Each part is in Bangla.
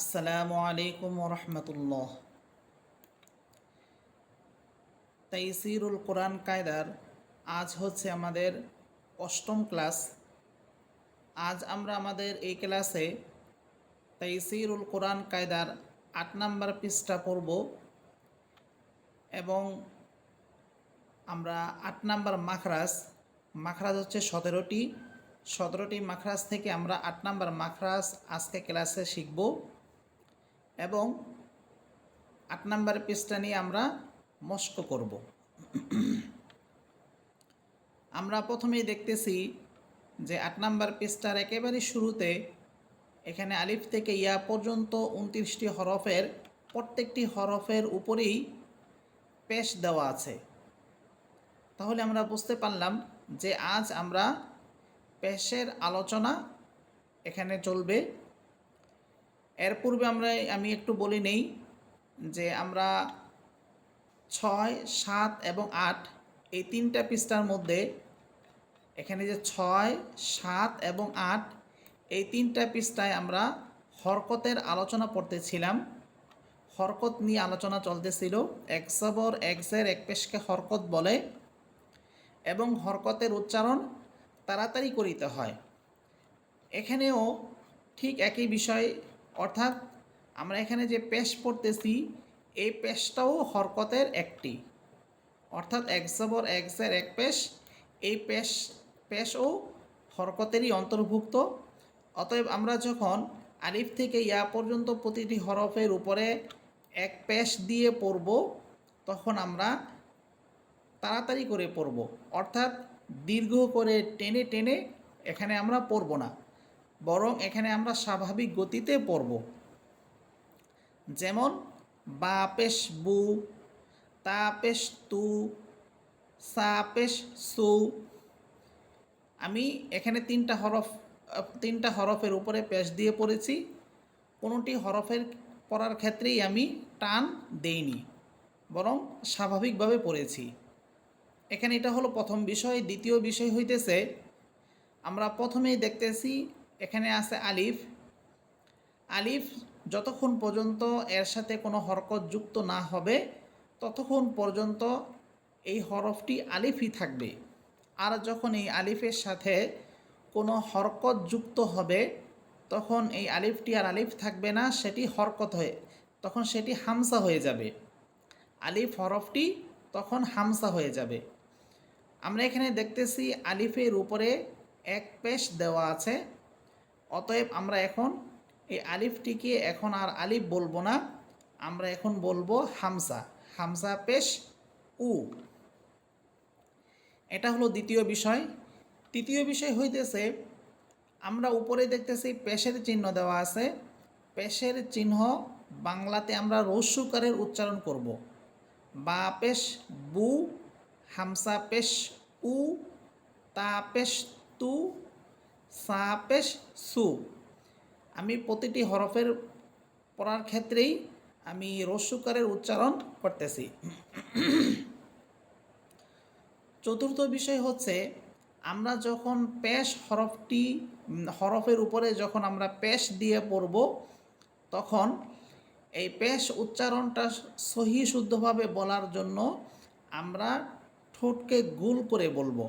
আসসালামু আলাইকুম রহমতুল্লাহ। তাইসিরুল কোরআন কায়দার আজ হচ্ছে আমাদের অষ্টম ক্লাস। আজ আমরা আমাদের এই ক্লাসে তাইসিরুল কোরআন কায়দার 8 নম্বর পৃষ্ঠা পড়ব এবং আমরা 8 নম্বর মাখরাজ হচ্ছে 17টি মাখরাজ থেকে আমরা 8 নম্বর মাখরাজ আজকে ক্লাসে শিখব এবং 8 নম্বর পৃষ্ঠা নিয়ে আমরা মস্ক করব। আমরা প্রথমেই দেখতেছি যে 8 নম্বর পৃষ্ঠার একেবারে শুরুতে এখানে আলিফ থেকে ইয়া পর্যন্ত 29টি হরফের প্রত্যেকটি হরফের উপরেই পেশ দেওয়া আছে। তাহলে আমরা বুঝতে পারলাম যে আজ আমরা পেশের আলোচনা এখানে চলবে। এর পূর্বে আমি একটু বলে নেই যে আমরা 6, 7 এবং 8 এই 3টা পৃষ্ঠার মধ্যে এখানে যে 6, 7 এবং 8 এই 3টা পৃষ্ঠায় আমরা হরকতের আলোচনা পড়তেছিলাম। হরকত নিয়ে আলোচনা চলতেছিল। এক জবর এক জের এক পেশকে হরকত বলে এবং হরকতের উচ্চারণ তাড়াতাড়ি করিতে হয়। এখানেও ঠিক একই বিষয়, অর্থাৎ আমরা এখানে যে পেশ পড়তেছি এই পেশটাও হরকতের একটি, অর্থাৎ এক জবর এক জের এক পেশ, এই পেশও হরকতেরই অন্তর্ভুক্ত। অতএব আমরা যখন আলিফ থেকে ইয়া পর্যন্ত প্রতিটি হরফের উপরে এক পেশ দিয়ে পড়ব তখন আমরা তাড়াতাড়ি করে পড়ব, অর্থাৎ দীর্ঘ করে টেনে টেনে এখানে আমরা পড়ব না, বরং এখানে আমরা স্বাভাবিক গতিতে পড়ব। যেমন বা পেশ বু, তা পেশ তু, সা পেশ সু। আমি এখানে 3টা হরফের উপরে পেশ দিয়ে পড়েছি। কোনোটি হরফের পড়ার ক্ষেত্রেই আমি টান দেইনি, বরং স্বাভাবিকভাবে পড়েছি। এখানে এটা হলো প্রথম বিষয়। দ্বিতীয় বিষয় হইতেছে আমরা প্রথমেই দেখতেছি এখানে আছে আলিফ। আলিফ যতক্ষণ পর্যন্ত এর সাথে কোনো হরকত যুক্ত না হবে ততক্ষণ পর্যন্ত এই হরফটি আলিফই থাকবে। আর যখন এই আলিফের সাথে কোনো হরকত যুক্ত হবে তখন এই আলিফটি আর আলিফ থাকবে না, সেটি হরকত হয়ে তখন সেটি হামসা হয়ে যাবে। আলিফ হরফটি তখন হামসা হয়ে যাবে। আমরা এখানে দেখতেছি আলিফের উপরে এক পেশ দেওয়া আছে। অতএব আমরা এখন এই আলিফটিকে এখন আর আলিফ বলবো না, আমরা এখন বলবো হামসা। হামসা পেশ উ। এটা হলো দ্বিতীয় বিষয়। তৃতীয় বিষয় হইতেছে আমরা উপরে দেখতেছি পেশের চিহ্ন দেওয়া আছে। পেশের চিহ্ন বাংলাতে আমরা রস্যকারের উচ্চারণ করব। বা পেশ বু, হামসা পেশ উ, তা পেশ তু, সা পেশ সু। আমি প্রতিটি হরফের পড়ার ক্ষেত্রেই আমি রস্যকারের উচ্চারণ করতেছি। চতুর্থ বিষয় হচ্ছে আমরা যখন পেশ হরফের উপরে যখন আমরা পেশ দিয়ে পড়ব তখন এই পেশ উচ্চারণটা সহি শুদ্ধভাবে বলার জন্য আমরা ঠোঁটকে গোল করে বলবো।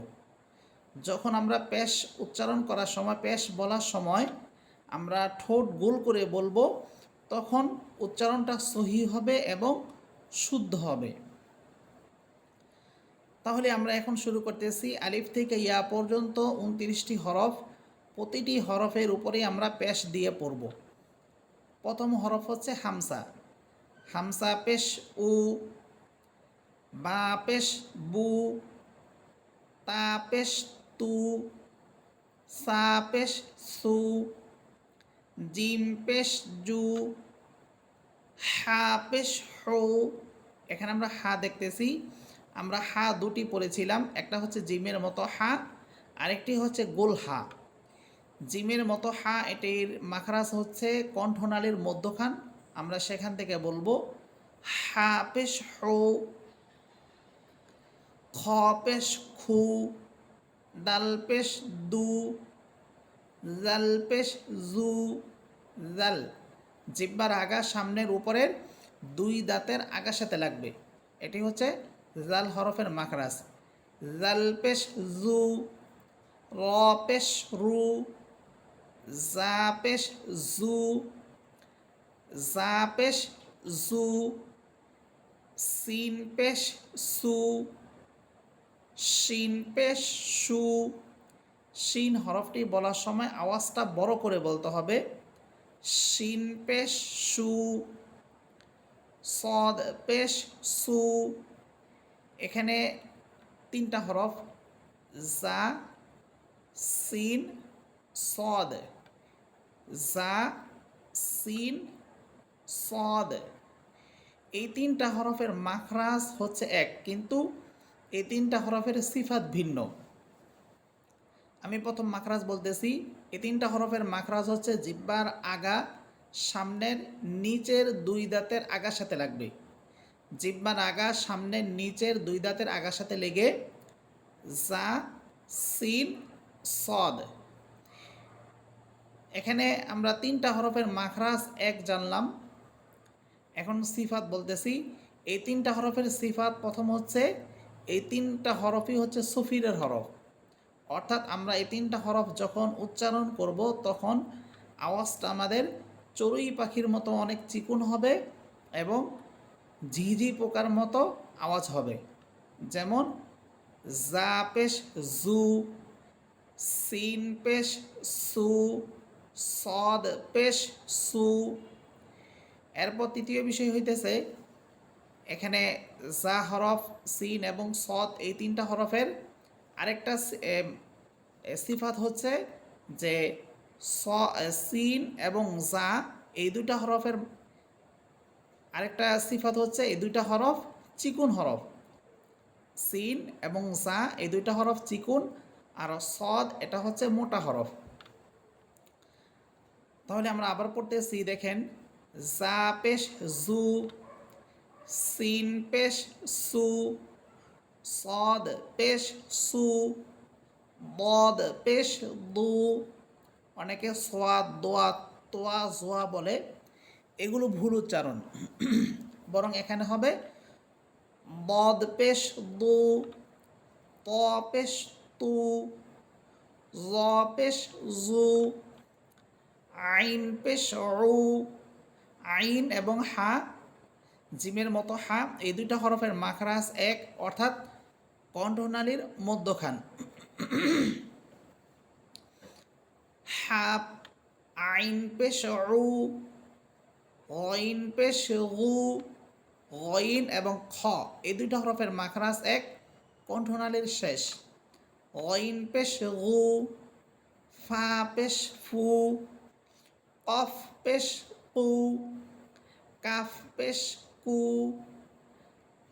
যখন আমরা পেশ উচ্চারণ করার সময়, পেশ বলার সময় আমরা ঠোঁট গোল করে বলবো, তখন উচ্চারণটা সহি হবে এবং শুদ্ধ হবে। তাহলে আমরা এখন শুরু করতেছি। আলিফ থেকে ইয়া পর্যন্ত 29টি হরফ, প্রতিটি হরফের উপরেই আমরা পেশ দিয়ে পড়ব। প্রথম হরফ হচ্ছে হামসা। হামসা পেশ উ, বা পেশ বু, তা পেশ তু, সা পেশ সু, জিম পেশ জু, হা পেশ হু। এখানে আমরা হা দেখতেছি। আমরা হা দুটি পড়েছিলাম, একটা হচ্ছে জিমের মতো হা, আরেকটি হচ্ছে গোল হা। জিমের মতো হা, এটির মাখরাজ হচ্ছে কণ্ঠনালীর মধ্যখান। আমরা সেখান থেকে বলবো হা পেশ হু, খ পেশ খু, দাল পেশ দু, জাল পেশ জু, জাল। জিহ্বার আগা সামনের উপরের দুই দাঁতের আগার সাথে লাগবে। এটি হচ্ছে জাল হরফের মাখরাজ। জাল পেশ জু, র পেশ রু, জা পেশ জু, জা পেশ জু, সিন পেশ সু, শিন পেশ সু। শিন হরফটি বলার সময় আওয়াজটা বড় করে বলতে হবে। শিন পেশ সু, সদ পেশ সু। এখানে তিনটা হরফ, জা, সিন, সদ। জা, সিন, সদ। এই তিনটা হরফের মাখরাজ হচ্ছে এক, কিন্তু এই তিনটা হরফের সিফাত ভিন্ন। আমি প্রথম মাখরাজ বলতেছি। এই তিনটা হরফের মাখরাজ হচ্ছে জিহ্বার আগা সামনের নিচের দুই দাঁতের আগার সাথে লাগবে। জিহ্বার আগা সামনের নিচের দুই দাঁতের আগার সাথে লেগে জা, সিন, সদ। এখানে আমরা তিনটা হরফের মাখরাজ এক জানলাম। এখন সিফাত বলতেছি। এই তিনটা হরফের সিফাত প্রথম হচ্ছে, এই তিনটা হরফই হচ্ছে সফিরের হরফ। অর্থাৎ আমরা এই তিনটা হরফ যখন উচ্চারণ করব তখন আওয়াজটা আমাদের চড়ুই পাখির মতো অনেক চিকন হবে এবং ঝিঝি পোকার মতো আওয়াজ হবে। যেমন জা পেশ জু, সিন পেশ সু, সদ পেশ সু। এরপর তৃতীয় বিষয় হইতেছে, এখানে জা হরফ, সিন এবং সদ এই তিনটা হরফের আরেকটা সিফাত হচ্ছে যে সিন এবং জা এই দুইটা হরফের আরেকটা সিফাত হচ্ছে এই দুইটা হরফ চিকুন হরফ। সিন এবং জা এই দুইটা হরফ চিকুন, আর সদ এটা হচ্ছে মোটা হরফ। তাহলে আমরা আবার পড়তেছি, দেখেন জা পেশ জু, সিন পেশ সু, সদ পেশ সু, বদ পেশ দু। অনেকে সোয়াদ, দোয়া, তোয়া, জোয়া বলে, এগুলো ভুল উচ্চারণ। বরং এখানে হবে বদ পেশ দু, ত পেশ তু, জ পেশ জু, আইন পেশ উ। আইন এবং হা, জিমের মতো হা, এই দুইটা হরফের মাখরাজ এক, অর্থাৎ কণ্ঠনালীর মধ্যখান। হা, আইন পেশ উ, গইন পেশ গু, গইন এবং খ এই দুইটা হরফের মাখরাজ এক, কণ্ঠনালীর শেষ। গইন পেশ গু, ফা পেশ ফু, কফ পেশ কু, কাফ পেশ কু,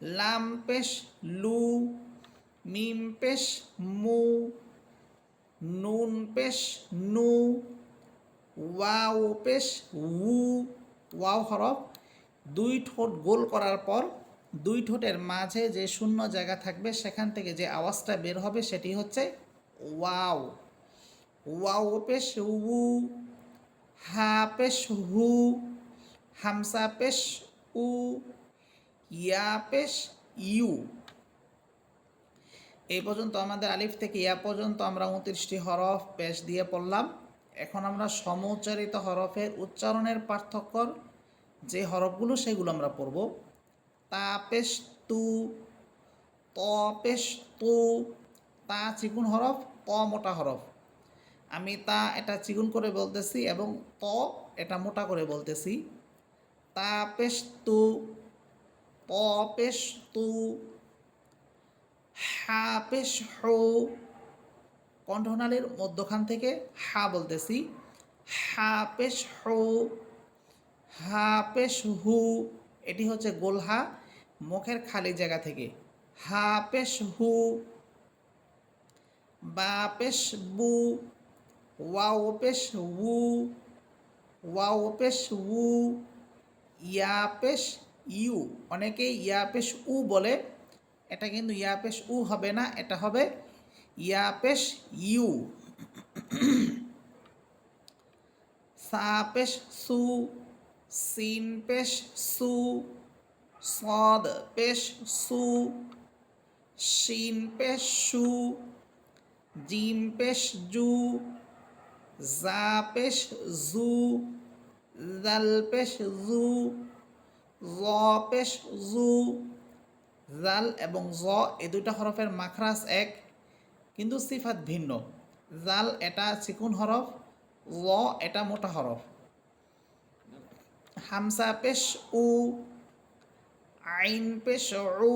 লাম পেশ লু, মিম পেশ মু, নুন পেশ নু, ওয়াও পেশ উ। ওয়াও হরফ দুই ঠোঁট গোল করার পর দুই ঠোঁটের মাঝে যে শূন্য জায়গা থাকবে সেখান থেকে যে আওয়াজটা বের হবে সেটি হচ্ছে ওয়াও। ওয়াও পেশ উ, হা পেশ হু, হামসা পেশ উ, ইয়া পেশ ইউ। এই পর্যন্ত আমাদের আলিফ থেকে ইয়া পর্যন্ত আমরা 29টি হরফ পেশ দিয়ে পড়লাম। এখন আমরা সমউচ্চারিত হরফের উচ্চারণের পার্থক্যর যে হরফগুলো সেগুলো আমরা পড়ব। তা পেশ তু, ত পেশ তু। তা চিকুন হরফ, ত মোটা হরফ। আমি তা এটা চিকুন করে বলতেছি এবং ত এটা মোটা করে বলতেছি। তা পেশ তু, ত পেশ তু, হা পেশ হু। কণ্ঠনালীর মধ্যখান থেকে হা বলতেছি। হা পেশ হু, হা পেশ হু। এটি হচ্ছে গোলহা, মুখের খালি জায়গা থেকে। হা পেশ হু। বা পেশ বু, ওয়াও পেশ উ, ওয়াও পেশ উ, ইয়া পেশ ইউ। অনেকে ইয়া পেশ উ বলে, এটা কিন্তু ইয়া পেশ উ হবে না, এটা হবে ইয়া পেশ ইউ। সা পেশ সু, সিন পেশ সু, সদ পেশ সু, শিন পেশ শু, জিম পেশ জু, জা পেশ জু, জাল পেশ জু, জ পেশ জু। জাল এবং জ এই দুইটা হরফের মাখরাজ এক, কিন্তু সিফাত ভিন্ন। জাল এটা চিকুন হরফ, জ এটা মোটা হরফ। হামসা পেশ উ, আইন পেশ উ,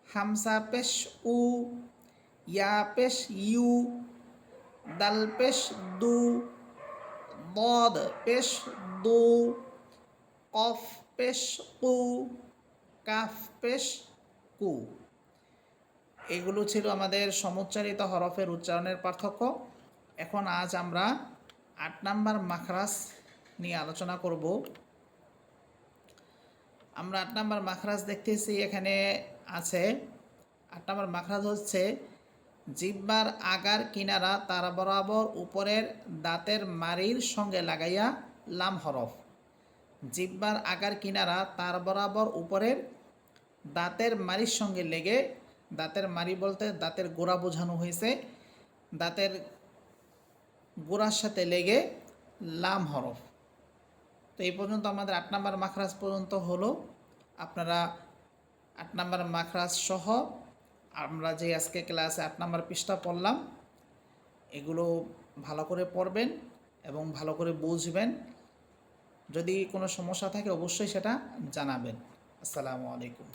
হামসা পেশ উ, ইয়া পেশ ইউ, দাল পেশ দু, দদ পেশ দু, কফ পেশ কু, কাফ পেশ কু। এগুলো ছিল আমাদের সমুচ্চারিত হরফের উচ্চারণের পার্থক্য। এখন আজ আমরা 8 নাম্বার মাখরাজ নিয়ে আলোচনা করব। আমরা 8 নাম্বার মাখরাজ দেখতেছি, এখানে আছে 8 নাম্বার মাখরাজ হচ্ছে জিহ্বার আগার কিনারা তার বরাবর উপরের দাঁতের মাড়ির সঙ্গে লাগাইয়া লাম হরফ। জিহ্বার আগার কিনারা তার বরাবর উপরের দাঁতের মাড়ির সঙ্গে লেগে, দাঁতের মাড়ি বলতে দাঁতের গোড়া বোঝানো হয়েছে, দাঁতের গোড়ার সাথে লেগে লাম হরফ। তো এই পর্যন্ত আমাদের 8 নাম্বার মাখরাজ পর্যন্ত হলো। আপনারা 8 নাম্বার মাখরাজ সহ আমরা যে আজকে ক্লাসে 8 নাম্বার পৃষ্ঠা পড়লাম, এগুলো ভালো করে পড়বেন এবং ভালো করে বুঝবেন। যদি কোনো সমস্যা থাকে অবশ্যই সেটা জানাবেন। আসসালামু আলাইকুম।